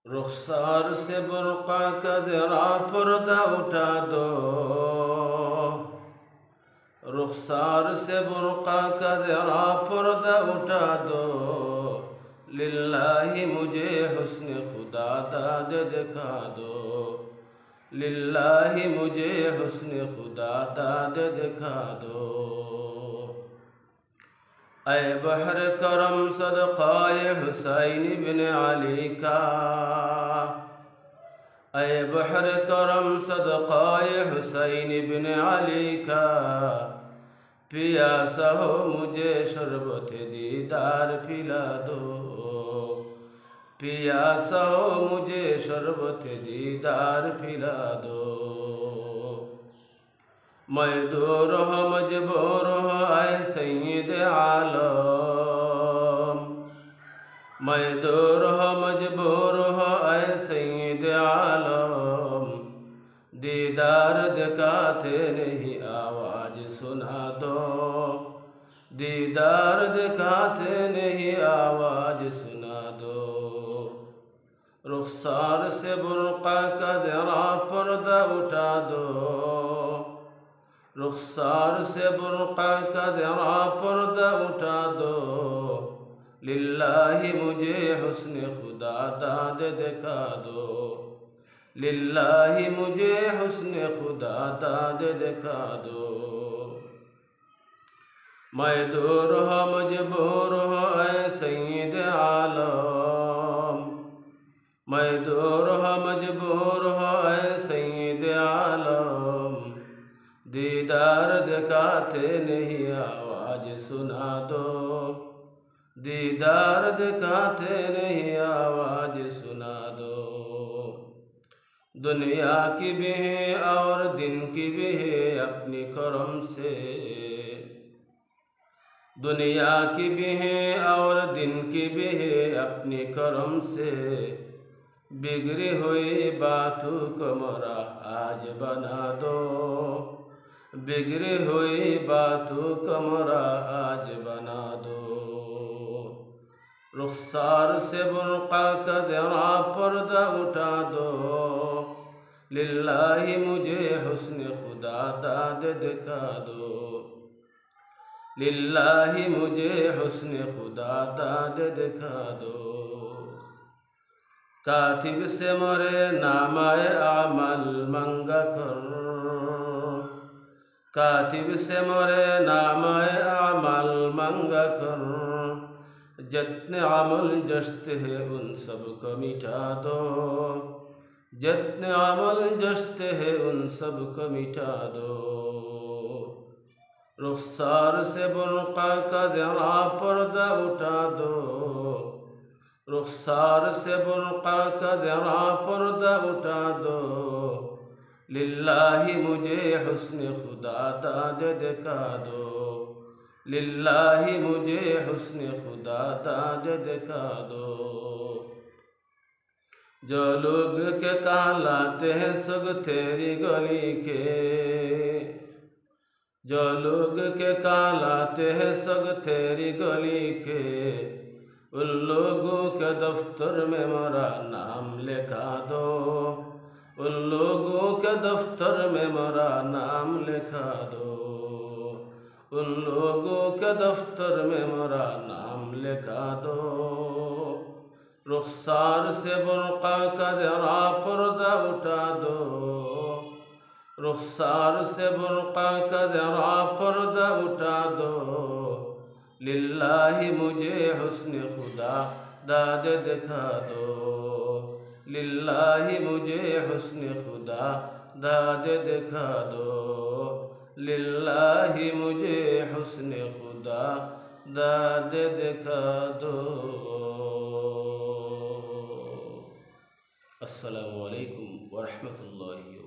रुखसार से बुर्का का जरा पर्दा उठा दो। रुखसार से बुर्का का जरा पर्दा उठा दो। लिल्लाही मुझे हुस्न खुदा दाद दिखा दो। लिल्लाही मुझे हुस्न खुदा दाद दिखा दो। ऐ बहर करम सदक़ाए हुसैन बिन अली का। ऐ बहर करम सदक़ाए हुसैन बिन अली का। प्यासा हो मुझे शरबत दीदार पिला दो। प्यासा हो मुझे शरबत दीदार पिला दो। मैं दूर हो मजबूर हो आए सैयद आलम। मैं दूर हो मजबूर हो आए सैयद आलम। दीदार दिखाते नहीं आवाज़ सुना दो। दीदार दिखाते नहीं आवाज़ सुना दो। रुखसार से बुर्का का जरा पर्दा उठा दो। रुखसार से बुर्का का जरा पर्दा उठा दो। लिल्लाही मुझे हुस्न खुदा दाद दिखा दो। लिल्लाही मुझे हुस्न खुदा दाद दिखा दो। मैं दूर हो मजबूर हो ऐ सैयद आलम। मैं दूर हो मजबूर हो ऐ सैयद आलम। दीदार दिखाते नहीं आवाज़ सुना दो। दीदार दिखाते नहीं आवाज़ सुना दो। दुनिया की भी है और दिन की भी है अपनी करम से। दुनिया की भी है और दिन की भी है अपनी करम से। बिगड़ी हुई बातों को मोरा आज बना दो। बिगड़ी हुई बातों को मोरा आज बना दो। रुखसार से बुर्का का जरा पर्दा उठा दो। लिल्लाही मुझे हुस्न खुदा दाद दिखा दो। लिल्लाही मुझे हुस्न खुदा दाद दिखा दो। कातिब से मोरे नामाए आमल मंगा कर। कातिब से मोरे नामाए आमल मंगा कर। जितने अमल जश्त है उन सब को मिटा दो। जितने अमल जश्त है उन सब को मिटा दो। रुखसार से बुर्का का जरा पर्दा उठा दो। रुखसार से बुर्का का जरा पर्दा उठा दो। लिल्लाही मुझे हुस्न खुदा दाद दिखा दो। लिल्लाही मुझे हुस्न खुदा दाद दिखा दो। जो लोग के कहलाते हैं सग तेरी गली के। जो लोग के कहलाते हैं सग तेरी गली के। उन लोगों के दफ्तर में मेरा नाम लिखा दो। उन लोगों के दफ्तर में मेरा नाम लिखा दो। उन लोगों के दफ्तर में मेरा नाम लिखा दो। रुखसार से बुर्का का जरा पर्दा उठा दो। रुखसार से बुर्का का जरा पर्दा उठा दो। लिल्लाही मुझे हुस्न खुदा दाद दिखा दो। लिल्लाही मुझे हुस्न खुदा दाद दिखा दो। लिल्लाही मुझे हुस्न खुदा दाद दिखा दो। अस्सलामु अलैकुम व रहमतुल्लाहि